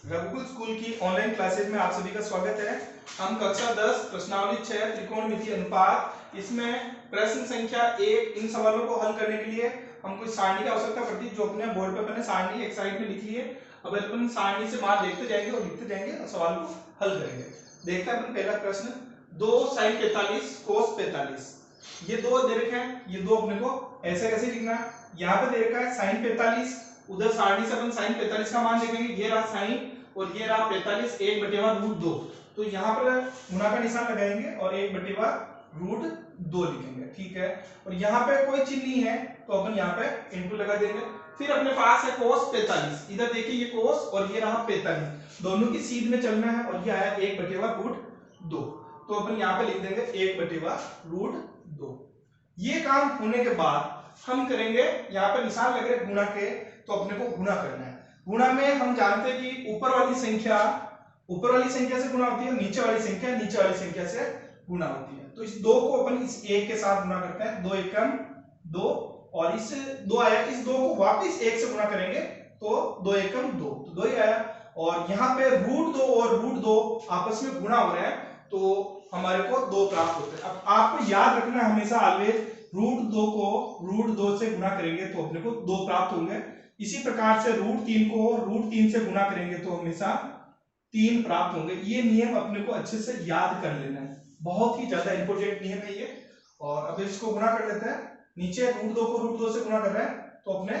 रघुकुल school की online classes में आप सभी का स्वागत है। हम कक्षा 10 प्रश्नावली 6 त्रिकोणमितीय अनुपात इसमें प्रश्न संख्या 1 इन सवालों को हल करने के लिए हमको इस सारणी की आवश्यकता पड़ती है, जो अपने बोर्ड पे अपने सारणी एक साइड में लिख लिए। अब अपन सारणी से मान देखते जाएंगे और लिखते जाएंगे और सवाल को हल करेंगे। देखते हैं अपन पहला प्रश्न, 2 sin 45 cos 45। ये दो दे रखे हैं, ये दो अपने को ऐसे कैसे लिखना है। यहाँ पे दे रखा है sin 45, उधर सारणी से अपन sin 45 का मान लिखेंगे, ये रहा sin और ये रहा 45 1/√2। तो यहाँ पर गुणा का निशान लगाएंगे और 1/√2 लिखेंगे, ठीक है। और यहाँ पे कोई चिन्ह नहीं है तो अपन यहाँ पे इनटू लगा देंगे। फिर अपने पास है cos 45, इधर देखिए ये cos और ये रहा 45, दोनों की सीध में चलना है और ये आया 1/√2। तो अपन यहाँ पे लिख देंगे 1/√2। ये काम होने के बाद हम करेंगे, यहाँ पे निशान लग रहे गुणा के, तो अपने को गुणा करना है। गुणा में हम जानते हैं कि ऊपर वाली संख्या से गुणा होती है, नीचे वाली संख्या से गुणा होती है। तो इस दो को अपन इस एक के साथ गुणा करते हैं, 2 एकम 2, और इस 2 आया, इस 2 को वापस 1 से गुणा करेंगे तो 2 एकम 2, तो 2 ही आया। और यहाँ पे √2 और √2 आपस में गुणा हो रहे हैं तो हमारे को 2 प्राप्त होते हैं। अब आपको याद रखना है हमेशा ऑलवेज, √2 को √2 से गुणा करेंगे तो अपने को 2 प्राप्त होंगे। इसी प्रकार से √3 को √3 से गुणा करेंगे तो हमेशा 3 प्राप्त होंगे। ये नियम अपने को अच्छे से याद कर लेना है, बहुत ही ज्यादा इंपॉर्टेंट नियम है ये। और अब इसको गुणा कर लेते हैं, नीचे √2 को √2 से गुणा कर रहे हैं तो अपने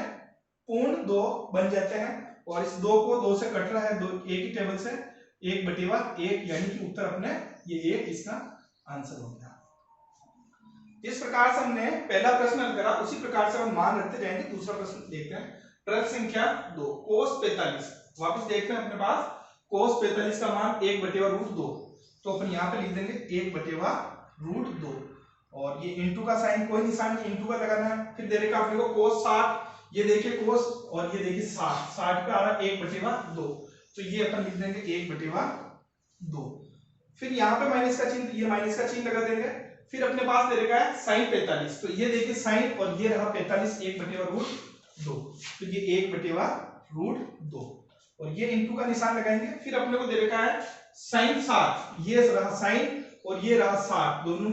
पूर्ण 2 बन जाते हैं, और इस 2 को 2 से कट रहा है, 2 एक ही टेबल से 1/1, यानी कि उत्तर अपने ये 1 इसका आंसर हो गया। इस प्रकार से हमने पहला प्रश्न हल करा, उसी प्रकार से हम मान रखते जाएंगे। दूसरा प्रश्न देखते हैं, प्रश्न संख्या 2 cos 45। वापस देखते हैं अपने पास cos 45 का मान 1/√2, तो अपन यहाँ पे लिख देंगे 1/√2, और ये इंटू का साइन कोई निशान नहीं, इंटू का लगाना है। फिर दे रखा अपने को cos 60, ये देखिए cos और ये देखिए 60 पे आ रहा है 1/2, तो ये अपन लिख देंगे 1/2। फिर यहाँ पे माइनस का चिन्ह, ये माइनस का चिन्ह लगा देंगे। फिर अपने पास दे रखा है sin 45, तो ये देखिए sin और ये रहा 45 1/√2, तो ये 1/√2, और ये इंटू का निशान लगाएंगे। फिर अपने को दे रखा है sin 60, ये रहा sin और ये रहा 60, दोनों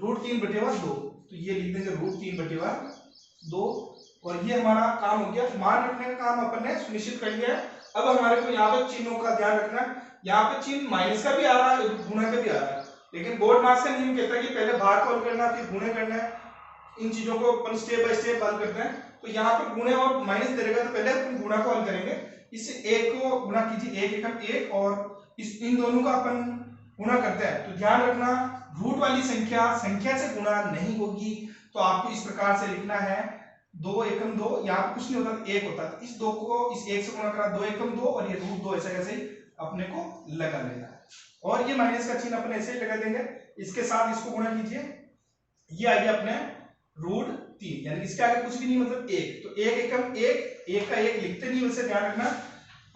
√3/2, तो ये लिख देंगे √3/2। और ये हमारा काम हो गया, मान रखने का काम अपन ने सुनिश्चित कर लिया है। अब हमारे को यहाँ पे चिन्हों का ध्यान रखना है, यहाँ पे चिन्ह माइनस का भी आ रहा है, गुणा का भी आ रहा है, लेकिन बोर्ड मार्क्स का नियम कहता है कि पहले भाग को हल करना फिर गुणे करना है। इन चीजों को अपन स्टेप बाय स्टेप हल करते हैं। तो यहाँ पे गुणे और माइनस दे देगा, तो पहले अपन गुणा को हल करेंगे। इस 1 को गुणा कीजिए, 1 एकम 1, और इन दोनों का अपन गुणा करते हैं। तो ध्यान रखना, रूट वाली संख्या से गुणा नहीं होगी, तो आपको इस प्रकार से लिखना है 2 एकम 2, यहाँ पे कुछ नहीं होता 1 होता, तो इस 2 को इस 1 से गुणा करा 2 एकम 2, और ये √2 ऐसा कैसे अपने को लगा लेना है। और ये माइनस का चिन्ह अपने ऐसे ही लगा देंगे, इसके साथ इसको गुणा कीजिए, ये आ गया अपने √3, यानी इसके आगे कुछ भी नहीं, मतलब 1, तो 1 एकम 1 का 1 लिखते नहीं, वैसे ध्यान रखना।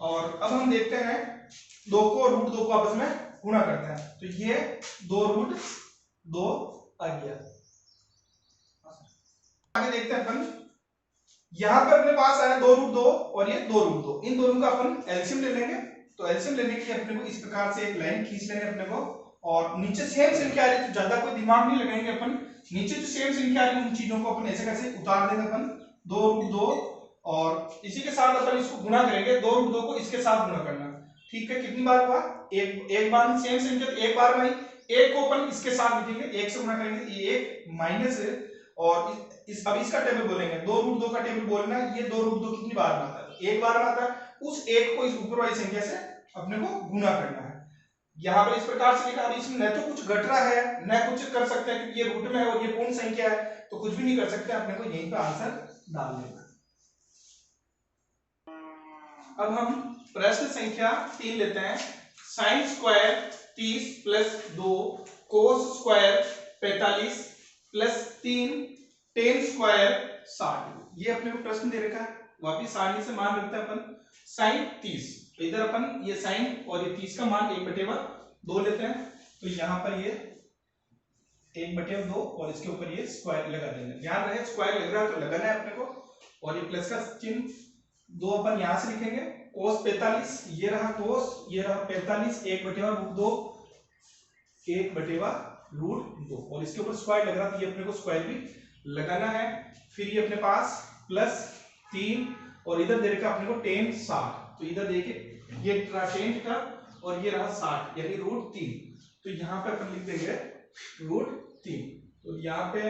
और अब हम देखते हैं 2 को √2 को आपस में गुणा करते हैं, तो ये 2√2 आ गया। आगे देखते हैं अपन, यहां पर अपने पास आया 2√2 और ये 2√2, इन दोनों का अपन एलसीएम ले लेंगे। तो एलसीएम लेने के लिए अपने को इस प्रकार से एक लाइन खींच लेंगे अपने को, और नीचे सेम संख्या आ रही है तो ज्यादा कोई दिमाग नहीं लगाएंगे अपन, नीचे जो सेम संख्या आ रही है उन चीजों को अपन ऐसे कैसे उतार देंगे अपन 2√2, और इसी के साथ अपन इसको गुणा करेंगे, 2√2 को इसके साथ गुणा करना, ठीक है। कितनी बार हुआ, एक बार सेम संख्या, एक बार में 1 को अपन इसके साथ लिखेंगे, 1 से गुणा करेंगे, ये 1 माइनस, और अब इसका टेबल बोलेंगे, 2√2 का टेबल बोलना है। ये 2√2 कितनी बार में आता है, एक बार में आता है, उस 1 को इस ऊपर वाली संख्या से अपने को गुणा करना है। यहाँ पर इस प्रकार से लिखा, अब इसमें न तो कुछ घट रहा है न कुछ कर सकते हैं, क्योंकि ये रूट में है और ये पूर्ण संख्या है, तो कुछ भी नहीं कर सकते, अपने को यहीं पे आंसर डाल देना। अब हम प्रश्न संख्या 3 लेते हैं, sin square 30 plus 2 cos square 45 plus 3 tan square 60, ये अपने को प्रश्न दे रखा है। वापिस सारणी से मान रखते हैं अपन sin 30, तो इधर अपन ये sin और ये 30 का मान 1/2 लेते हैं, तो यहाँ पर ये 1/2 और इसके ऊपर ये स्क्वायर लगा देंगे। ध्यान रहे स्क्वायर लग रहा है तो लगाना है अपने को, और ये प्लस का चिन्ह 2 अपन यहाँ से लिखेंगे कोस 45, ये रहा कोस, ये रहा 45, 1/√2, 1/√2, और इसके ऊपर स्क्वायर लग रहा था, ये अपने को स्क्वायर भी लगाना है। फिर ये अपने पास +3 और इधर दे रखा अपने को tan 60, तो इधर देखिए ये रहा tan का और ये रहा 60 यानी √3, तो यहाँ पे अपन लिख देंगे √3, तो यहाँ पे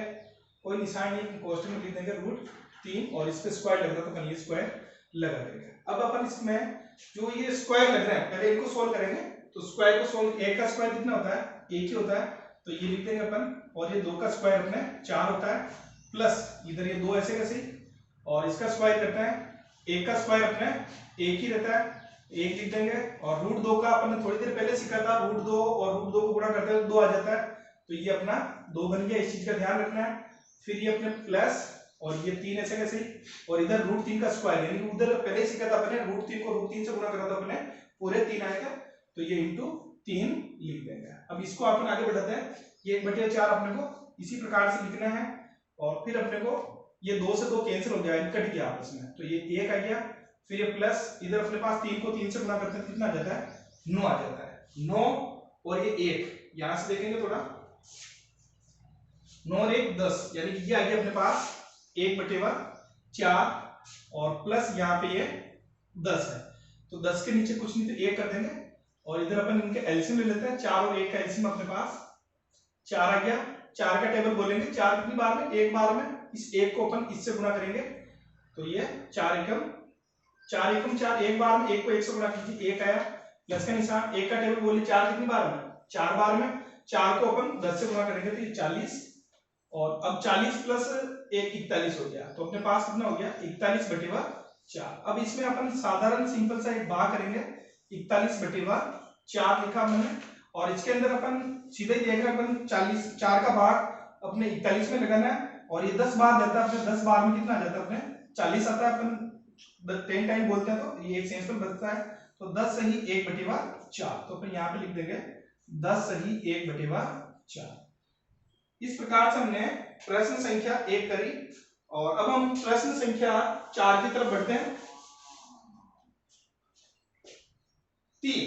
कोई निशान नहीं, कोष्टक में लिख देंगे √3 और इस पे स्क्वायर लग रहा तो अपन ये स्क्वायर लगा देंगे। अब अपन इसमें जो ये स्क्वायर लग रहा है पहले इनको सोल्व करेंगे, तो स्क्वायर को सोल्व, 1 का स्क्वायर कितना होता है, 1 ही होता है, तो ये लिख देंगे अपन, और ये 2 का स्क्वायर अपने 4 होता है, प्लस इधर ये 2 ऐसे कैसे, और इसका स्क्वायर करते हैं, 1 का स्क्वायर अपने 1 ही रहता है, 1 लिख देंगे, और √2 का अपन ने थोड़ी देर पहले सीखा था, √2 और √2 को गुणा करते हैं तो 2 आ जाता है, तो ये अपना 2 बन गया, इस चीज का ध्यान रखना है। फिर ये अपने प्लस और ये 3 ऐसे कैसे, और इधर √3 का स्क्वायर, यानी उधर पहले ही सीखा था अपने, √3 को √3 से गुणा करा था अपने, पूरे 3 आएगा, तो ये इंटू 3 लिख देंगे। अब इसको अपन आगे बढ़ाते हैं, ये 1/4 अपने को इसी प्रकार से लिखना है, और फिर अपने को ये 2 से 2 कैंसिल हो गया, कट गया आपस में, तो ये 1 आ गया, फिर ये प्लस इधर अपने पास 3 को 3 से गुणा करते हैं कितना आ जाता है, 9 आ जाता है, 9 और ये 1, यहां से देखेंगे थोड़ा, 9 और 1 10, यानी कि ये आ गया अपने पास 1/4 और प्लस यहाँ पे ये 10 है, तो 10 के नीचे कुछ नहीं तो 1 कर देंगे, और इधर अपन इनके एलसीएम ले लेते हैं, 4 और 1 का एलसीएम अपने पास 4 आ गया, 4 का टेबल बोलेंगे, 4 कितनी बार में, 1 बार में, इस 1 को अपन इससे गुणा करेंगे, तो ये 4 एकम 4, 1 बार में, 1 को 1 से गुणा कीजिए, 1 आया, प्लस का निशान, 1 का टेबल बोलिए 4 कितनी बार में, 4 बार में, 4 को अपन 10 से गुणा करेंगे तो ये 40, और अब 40 प्लस 1 41 हो गया, तो अपने पास कितना हो गया 41/4। अब इसमें अपन साधारण सिंपल सा एक भाग करेंगे, 41/4 लिखा हमने, और इसके अंदर अपन सीधे ही देख रहे हैं अपन 4 का भाग अपने 41 में लगाना है, और ये 10 बार जाता है अपने, 10 बार में कितना आ जाता है अपने 40 आता है, अपन 10 टाइम बोलते हैं तो ये एक सेंस पर बचता है, तो 10 सही 1/4, तो अपन यहाँ पे लिख देंगे 10 सही 1/4। इस प्रकार से हमने प्रश्न संख्या 1 करी, और अब हम प्रश्न संख्या 4 की तरफ बढ़ते हैं। 3,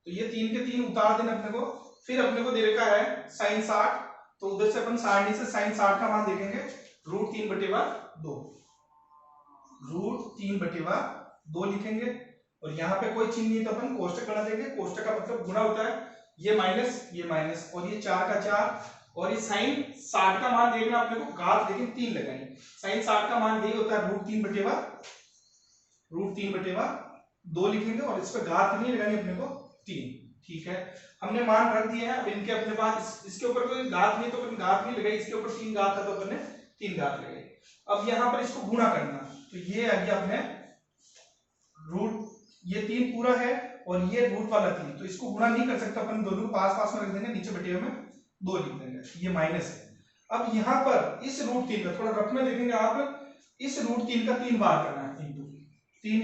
तो ये 3 के 3 उतार देना अपने को, फिर अपने को दे रखा है sin 60, तो उधर से अपन सारणी से sin 60 का मान देखेंगे, √3/2, √3/2 लिखेंगे, और यहाँ पे कोई चिन्ह नहीं तो अपन कोष्टक बना देंगे, कोष्टक का मतलब गुणा होता है, ये माइनस, और ये 4 का 4, और ये sin 60 का मान देखना अपने को, घात लेकिन 3 लगाएंगे, sin 60 का मान यही होता है √3/2 लिखेंगे, और इस पर घात नहीं लगानी अपने को 3, ठीक है, हमने मान रख दिए हैं। अब इनके अपने पास इसके ऊपर कोई घात नहीं, तो अपन घात नहीं लगाई, इसके ऊपर 3 घात था तो अपन ने 3 घात लगाई। अब यहाँ पर इसको गुणा करना, तो ये आ गया अपने ये 3 पूरा है और ये रूट वाला 3, तो इसको गुणा नहीं कर सकता अपन, दोनों को पास पास में रख देंगे, नीचे बटे में 2 लिख देंगे, ये माइनस है। अब यहाँ पर इस √3 का थोड़ा रफ में देखेंगे आप, इस √3 का 3 बार करना है, √3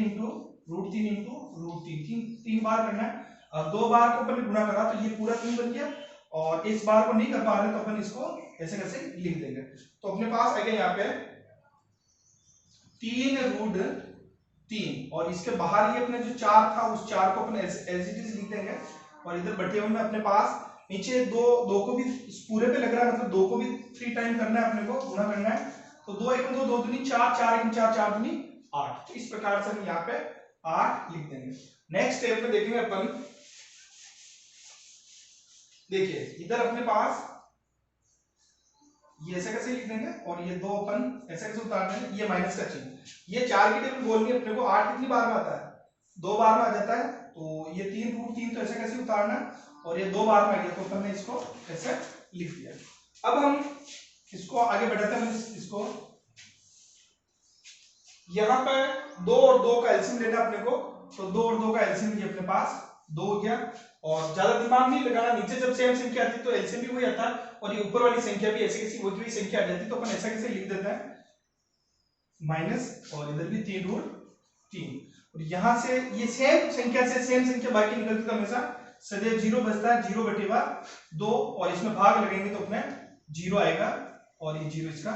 3 बार करना है, और 2 बार को अपन गुणा करा तो ये पूरा 3 बन गया, और इस बार को नहीं कर पा रहे तो अपन इसको ऐसे कैसे लिख देंगे, तो अपने पास आ गया यहाँ पे 3√3, और इसके बाहर ये अपने जो 4 था उस 4 को अपन एज इट इज लिख देंगे, और इधर बटे में अपने पास नीचे 2 को भी पूरे पे लग रहा है, मतलब 2 को भी 3 टाइम करना है अपने को, गुणा करना है, तो 2 1 2 2 दूनी 4 4 1 4 4 दूनी 8, तो इस प्रकार से हम यहाँ पे 8 लिख देंगे। नेक्स्ट स्टेप में देखेंगे अपन, देखिए इधर अपने पास ये ऐसे कैसे लिख देंगे, और ये 2 अपन ऐसे कैसे उतार देंगे, ये माइनस का चिन्ह, ये 4 की टेबल बोलनी है अपने को, 8 कितनी बार में आता है, 2 बार में आ जाता है, तो ये 3√3 तो ऐसे कैसे उतारना, और ये 2 बार में आ गया, तो अपन ने इसको ऐसे लिख दिया। अब हम इसको आगे बढ़ाते हैं, इसको यहाँ पे 2 और 2 का एलसीएम लेना अपने को, तो 2 और 2 का एलसीएम ये अपने पास 2 हो गया, और ज्यादा दिमाग नहीं लगाना, नीचे जब सेम संख्या आती तो एलसीएम भी वही आता है, और ये ऊपर वाली संख्या भी ऐसे कैसी वही संख्या आ जाती, तो अपन ऐसा कैसे लिख देते हैं माइनस, और इधर भी 3√3, और यहाँ से ये सेम संख्या बाकी निकलती तो हमेशा सदैव 0 बचता है, 0/2, और इसमें भाग लगेंगे तो अपने 0 आएगा, और ये 0 इसका